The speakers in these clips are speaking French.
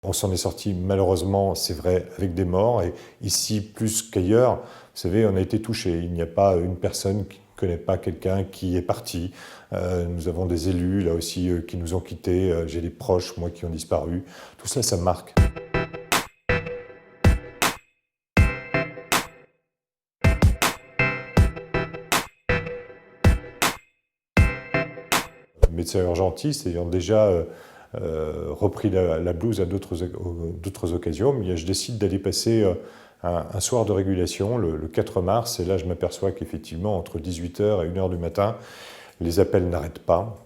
On s'en est sorti malheureusement, c'est vrai, avec des morts, et ici plus qu'ailleurs, vous savez, on a été touché. Il n'y a pas une personne qui ne connaît pas quelqu'un qui est parti. Nous avons des élus, là aussi, qui nous ont quittés. J'ai des proches, moi, qui ont disparu. Tout cela, ça me marque. Médecin urgentiste, ayant déjà repris la blouse à d'autres occasions, mais je décide d'aller passer un soir de régulation le 4 mars, et là je m'aperçois qu'effectivement entre 18h et 1h du matin, les appels n'arrêtent pas,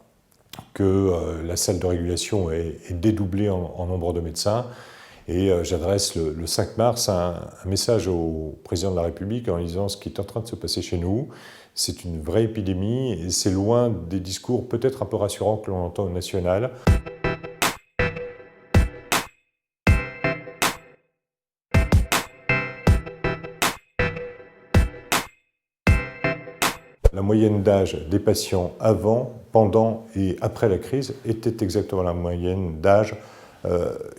que la salle de régulation est dédoublée en nombre de médecins, et j'adresse le 5 mars un message au président de la République en disant ce qui est en train de se passer chez nous, c'est une vraie épidémie et c'est loin des discours peut-être un peu rassurants que l'on entend au national. La moyenne d'âge des patients avant, pendant et après la crise était exactement la moyenne d'âge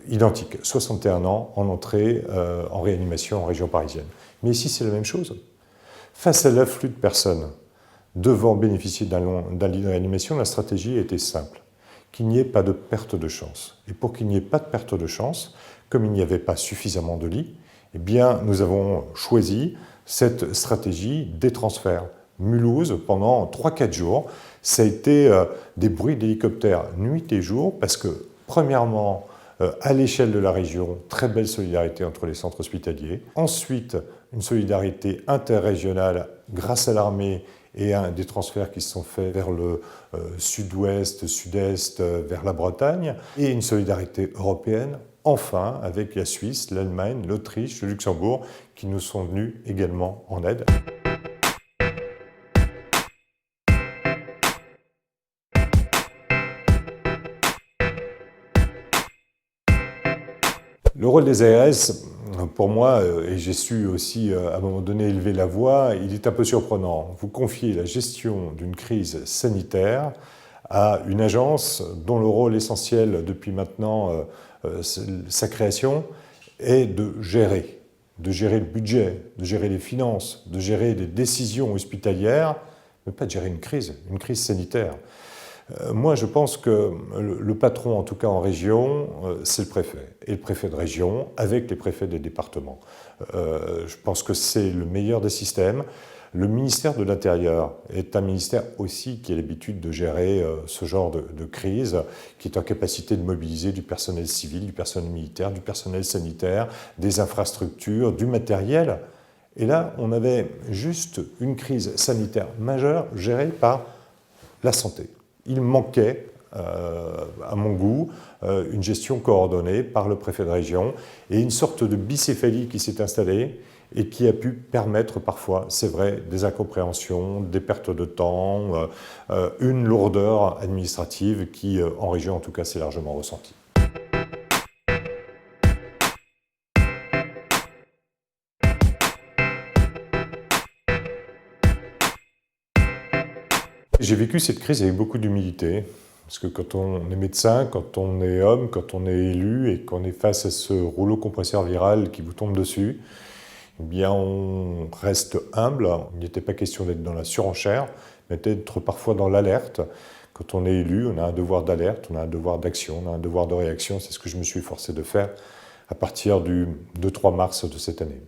identique, 61 ans en entrée en réanimation en région parisienne. Mais ici, c'est la même chose. Face à l'afflux de personnes devant bénéficier d'un lit de réanimation, la stratégie était simple, qu'il n'y ait pas de perte de chance. Et pour qu'il n'y ait pas de perte de chance, comme il n'y avait pas suffisamment de lits, eh bien, nous avons choisi cette stratégie des transferts. Mulhouse, pendant 3-4 jours, ça a été des bruits d'hélicoptères nuit et jour, parce que, premièrement, à l'échelle de la région, très belle solidarité entre les centres hospitaliers. Ensuite, une solidarité interrégionale grâce à l'armée et des transferts qui se sont faits vers le sud-ouest, sud-est, vers la Bretagne. Et une solidarité européenne, enfin, avec la Suisse, l'Allemagne, l'Autriche, le Luxembourg, qui nous sont venus également en aide. Le rôle des ARS, pour moi, et j'ai su aussi à un moment donné élever la voix, il est un peu surprenant. Vous confiez la gestion d'une crise sanitaire à une agence dont le rôle essentiel depuis maintenant sa création est de gérer le budget, de gérer les finances, de gérer des décisions hospitalières, mais pas de gérer une crise sanitaire. Moi, je pense que le patron, en tout cas en région, c'est le préfet. Et le préfet de région, avec les préfets des départements. Je pense que c'est le meilleur des systèmes. Le ministère de l'Intérieur est un ministère aussi qui a l'habitude de gérer ce genre de crise, qui est en capacité de mobiliser du personnel civil, du personnel militaire, du personnel sanitaire, des infrastructures, du matériel. Et là, on avait juste une crise sanitaire majeure gérée par la santé. Il manquait, à mon goût, une gestion coordonnée par le préfet de région et une sorte de bicéphalie qui s'est installée et qui a pu permettre parfois, c'est vrai, des incompréhensions, des pertes de temps, une lourdeur administrative qui, en région en tout cas, s'est largement ressentie. J'ai vécu cette crise avec beaucoup d'humilité, parce que quand on est médecin, quand on est homme, quand on est élu et qu'on est face à ce rouleau compresseur viral qui vous tombe dessus, eh bien on reste humble. Il n'était pas question d'être dans la surenchère, mais d'être parfois dans l'alerte. Quand on est élu, on a un devoir d'alerte, on a un devoir d'action, on a un devoir de réaction. C'est ce que je me suis forcé de faire à partir du 2-3 mars de cette année.